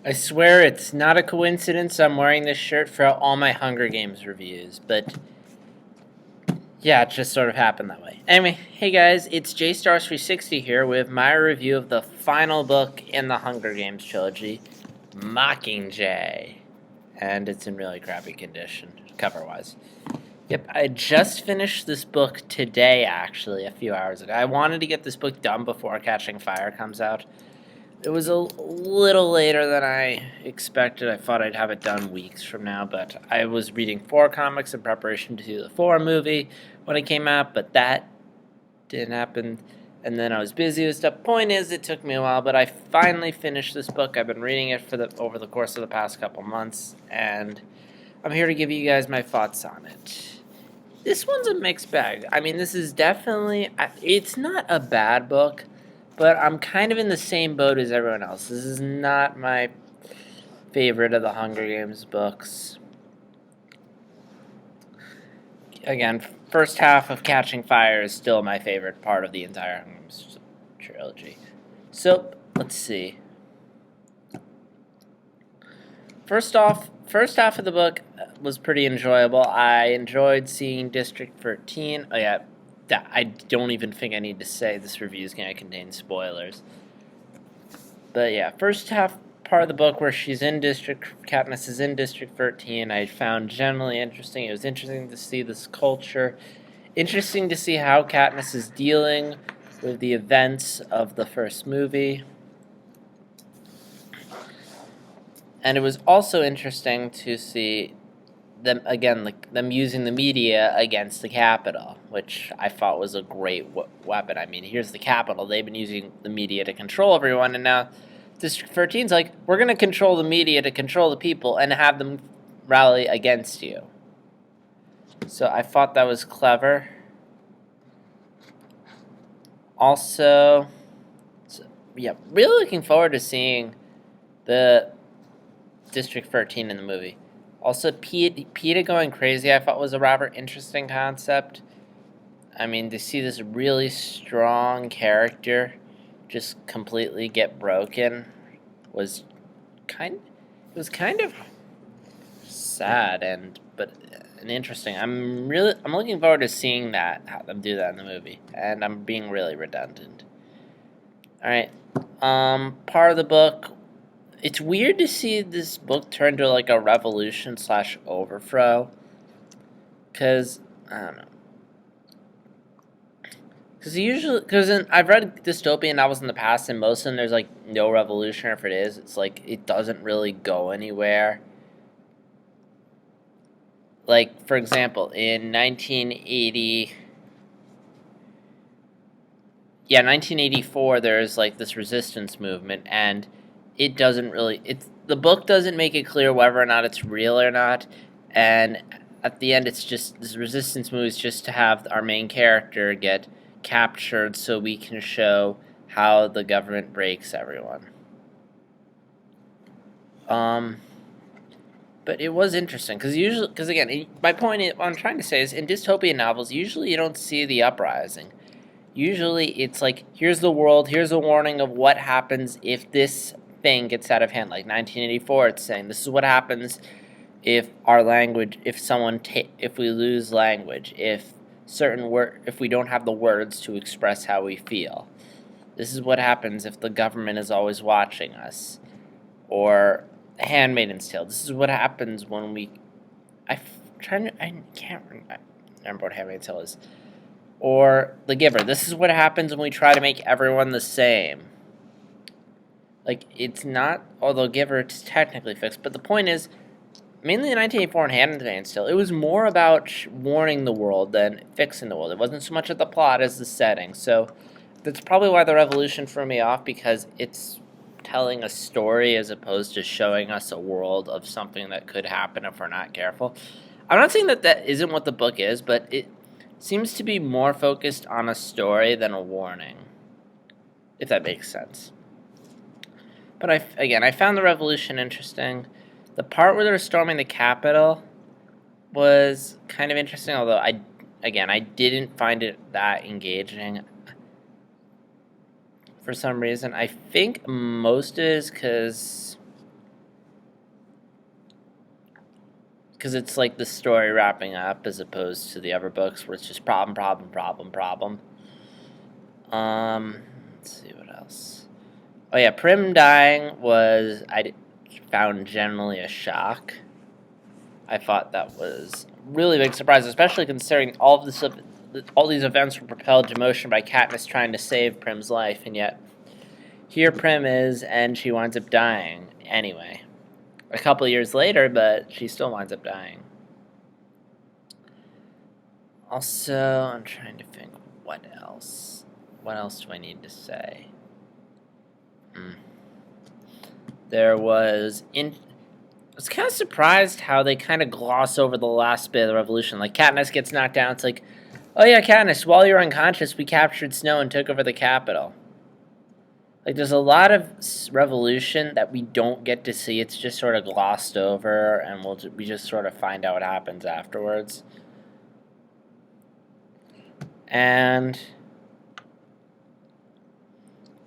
I swear it's not a coincidence I'm wearing this shirt for all my Hunger Games reviews, but yeah, it just sort of happened that way. Anyway, hey guys, it's JStars360 here with my review of the final book in the Hunger Games trilogy, Mockingjay. And it's in really crappy condition, cover-wise. Yep, I just finished this book today, actually, a few hours ago. I wanted to get this book done before Catching Fire comes out. It was a little later than I expected. I thought I'd have it done weeks from now, but I was reading 4 comics in preparation to do the 4 movie when it came out, but that didn't happen. And then I was busy with stuff. Point is, it took me a while, but I finally finished this book. I've been reading it over the course of the past couple months, and I'm here to give you guys my thoughts on it. This one's a mixed bag. I mean, this is definitely, it's not a bad book, but I'm kind of in the same boat as everyone else. This is not my favorite of the Hunger Games books. Again, first half of Catching Fire is still my favorite part of the entire Hunger Games trilogy. So, let's see. First half of the book was pretty enjoyable. I enjoyed seeing District 13. Oh yeah, I don't even think I need to say this review is going to contain spoilers. But yeah, first half part of the book where Katniss is in District 13, I found generally interesting. It was interesting to see this culture. Interesting to see how Katniss is dealing with the events of the first movie. And it was also interesting to see them again, like them using the media against the Capitol, which I thought was a great weapon. I mean, here's the Capitol. They've been using the media to control everyone, and now District 13's like, we're going to control the media to control the people and have them rally against you. So I thought that was clever. Also, yeah, really looking forward to seeing the District 13 in the movie. Also, PETA going crazy I thought was a rather interesting concept. I mean, to see this really strong character just completely get broken was kind of sad but interesting. I'm looking forward to seeing how them do that in the movie, and I'm being really redundant. All right, part of the book. It's weird to see this book turn to like a revolution / overthrow, because I don't know. Because I've read dystopian novels in the past, and most of them there's like no revolution, or if it is, it's like it doesn't really go anywhere. Like, for example, in 1984, there's like this resistance movement, and it doesn't really, the book doesn't make it clear whether or not it's real or not, and at the end, it's just, this resistance move is just to have our main character get captured so we can show how the government breaks everyone. But it was interesting, because again, my point is, what I'm trying to say is, in dystopian novels, usually you don't see the uprising. Usually it's like, here's the world, here's a warning of what happens if this thing gets out of hand. Like 1984, it's saying, this is what happens if if we lose language, if we don't have the words to express how we feel. This is what happens if the government is always watching us. Or Handmaid's Tale. This is what happens when we... I can't remember what Handmaid's Tale is. Or The Giver. This is what happens when we try to make everyone the same. Like, it's not... Although Giver, it's technically fixed. But the point is, mainly in 1984 and Handmaid's Tale, it was more about warning the world than fixing the world. It wasn't so much of the plot as the setting. So that's probably why the Revolution threw me off, because it's telling a story as opposed to showing us a world of something that could happen if we're not careful. I'm not saying that isn't what the book is, but it seems to be more focused on a story than a warning, if that makes sense. But I found the Revolution interesting. The part where they were storming the Capitol was kind of interesting, although I didn't find it that engaging. For some reason, I think most of it is because because it's like the story wrapping up as opposed to the other books where it's just problem, problem, problem, problem. Let's see what else. Oh yeah, Prim dying was found generally a shock. I thought that was a really big surprise, especially considering all these events were propelled to motion by Katniss trying to save Prim's life, and yet here Prim is, and she winds up dying anyway. A couple of years later, but she still winds up dying. Also, I'm trying to think what else. What else do I need to say? There was I was kind of surprised how they kind of gloss over the last bit of the revolution. Like, Katniss gets knocked down. It's like, oh yeah, Katniss, while you're unconscious, we captured Snow and took over the capital. Like, there's a lot of revolution that we don't get to see. It's just sort of glossed over, and we just sort of find out what happens afterwards. And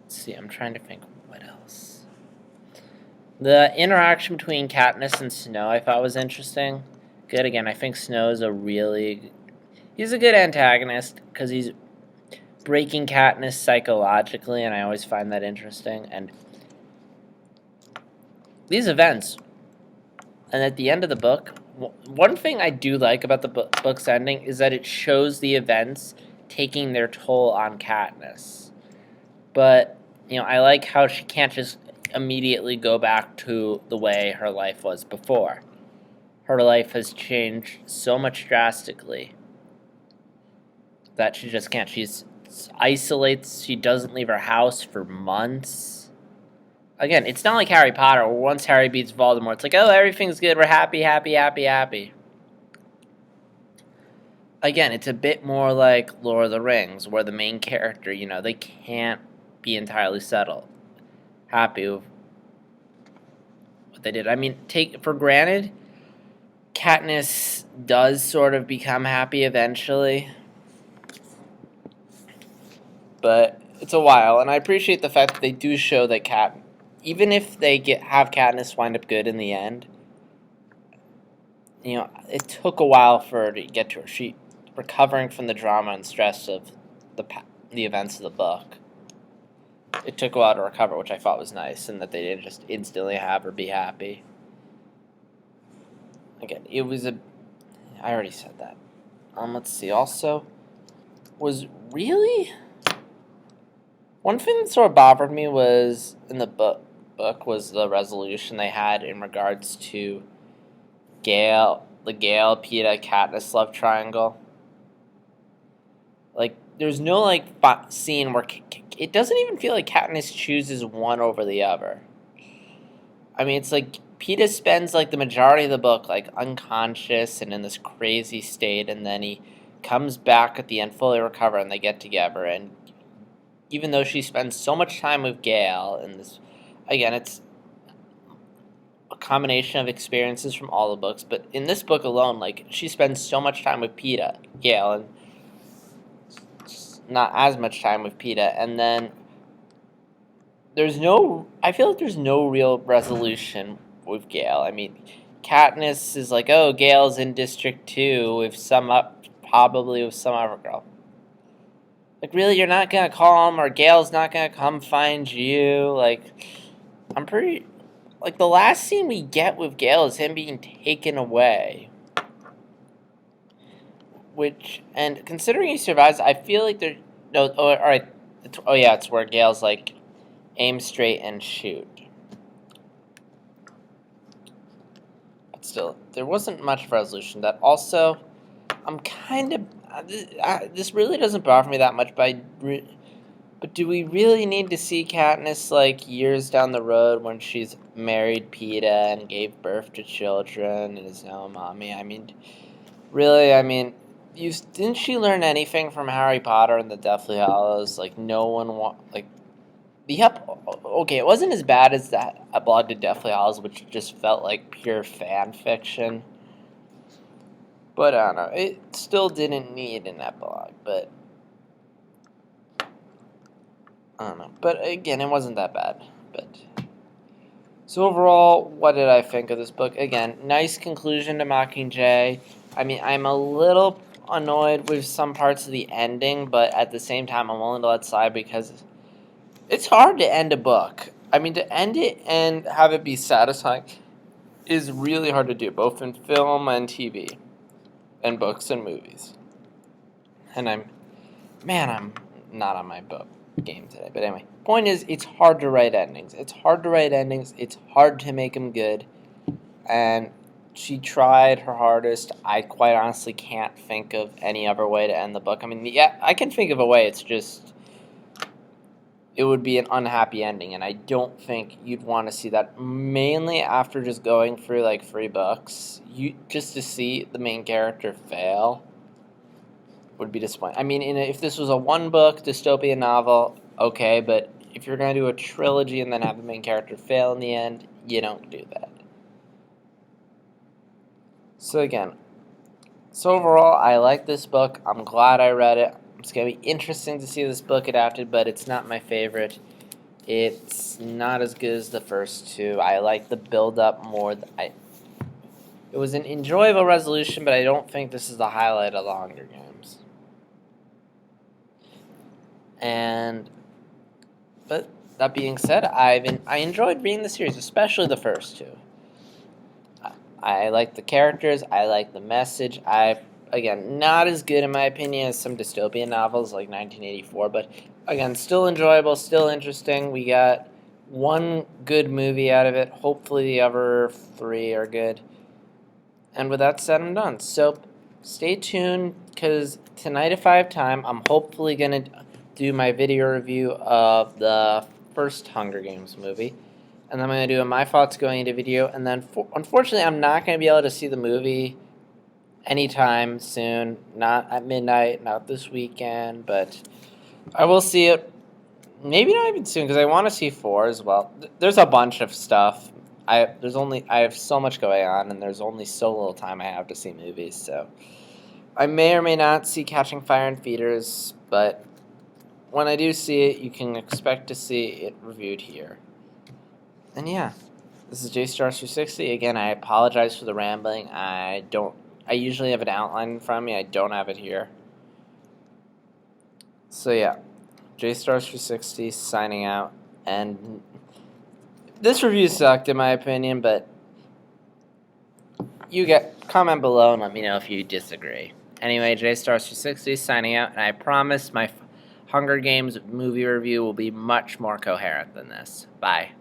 let's see, I'm trying to think what else. The interaction between Katniss and Snow I thought was interesting. Good, again, I think Snow's he's a good antagonist, because he's breaking Katniss psychologically, and I always find that interesting. And these events, and at the end of the book, one thing I do like about the book's ending is that it shows the events taking their toll on Katniss. But, I like how she can't just immediately go back to the way her life was before. Her life has changed so much drastically that she just can't. She's isolates. She doesn't leave her house for months. Again, it's not like Harry Potter, where once Harry beats Voldemort, it's like, oh, everything's good, we're happy, happy, happy, happy. Again, it's a bit more like Lord of the Rings, where the main character, they can't be entirely settled, happy with what they did. I mean, take for granted, Katniss does sort of become happy eventually, but it's a while, and I appreciate the fact that they do show that even if they have Katniss wind up good in the end, it took a while for her to get to her. She recovering from the drama and stress of the events of the book. It took a while to recover, which I thought was nice, and that they didn't just instantly have her be happy. Again, it was I already said that. Let's see. Also, was really one thing that sort of bothered me was in the book was the resolution they had in regards to the Gale, Peeta, Katniss love triangle. Like, there's no, scene where it doesn't even feel like Katniss chooses one over the other. I mean, it's like Peeta spends, the majority of the book, unconscious and in this crazy state, and then he comes back at the end fully recovered, and they get together, and even though she spends so much time with Gale, and this, again, it's a combination of experiences from all the books, but in this book alone, she spends so much time with Gale, and not as much time with Peeta, and then I feel like there's no real resolution with Gale. I mean, Katniss is like, oh, Gale's in District 2 probably with some other girl. Really, you're not gonna call him, or Gale's not gonna come find you? I'm pretty... the last scene we get with Gale is him being taken away. And considering he survives, I feel like there... No, alright. It's where Gale's aim straight and shoot. But still, there wasn't much resolution. That also, I'm kind of... this really doesn't bother me that much, but do we really need to see Katniss, years down the road when she's married Peeta and gave birth to children and is now a mommy? I mean, really, didn't she learn anything from Harry Potter and the Deathly Hallows? No one okay, it wasn't as bad as that I blogged to Deathly Hallows, which just felt like pure fan fiction. But I don't know, it still didn't need an epilogue, but I don't know. But again, it wasn't that bad. But So overall, what did I think of this book? Again, nice conclusion to Mockingjay. I mean, I'm a little annoyed with some parts of the ending, but at the same time, I'm willing to let slide because it's hard to end a book. I mean, to end it and have it be satisfying is really hard to do, both in film and TV, and books and movies. And I'm not on my book game today. But anyway, point is, it's hard to write endings. It's hard to write endings. It's hard to make them good. And she tried her hardest. I quite honestly can't think of any other way to end the book. I mean, yeah, I can think of a way. It's just, it would be an unhappy ending. And I don't think you'd want to see that. Mainly after just going through like 3 books. Just to see the main character fail would be disappointing. I mean, if this was a 1-book dystopian novel, okay, but if you're going to do a trilogy and then have the main character fail in the end, you don't do that. So again, overall, I like this book. I'm glad I read it. It's going to be interesting to see this book adapted, but it's not my favorite. It's not as good as the first 2. I like the build-up more. It was an enjoyable resolution, but I don't think this is the highlight of the Hunger Games. But that being said, I enjoyed reading the series, especially the first 2. I like the characters. I like the message. Again, not as good in my opinion as some dystopian novels like 1984, but again, still enjoyable, still interesting. We got 1 good movie out of it. Hopefully the other 3 are good. And with that said, I'm done. So stay tuned, because tonight if I have time, I'm hopefully going to do my video review of the first Hunger Games movie. And then I'm going to do a My Thoughts Going Into video. And then, unfortunately, I'm not going to be able to see the movie anytime soon. Not at midnight, not this weekend. But I will see it maybe not even soon, because I want to see 4 as well. There's a bunch of stuff. I have so much going on, and there's only so little time I have to see movies. So I may or may not see Catching Fire and Feeders, but when I do see it, you can expect to see it reviewed here. And yeah, this is JStars360. Again, I apologize for the rambling. I usually have an outline in front of me. I don't have it here. So yeah, JStars360 signing out. And this review sucked in my opinion, but comment below and let me know if you disagree. Anyway, JStars360 signing out, and I promise my Hunger Games movie review will be much more coherent than this. Bye.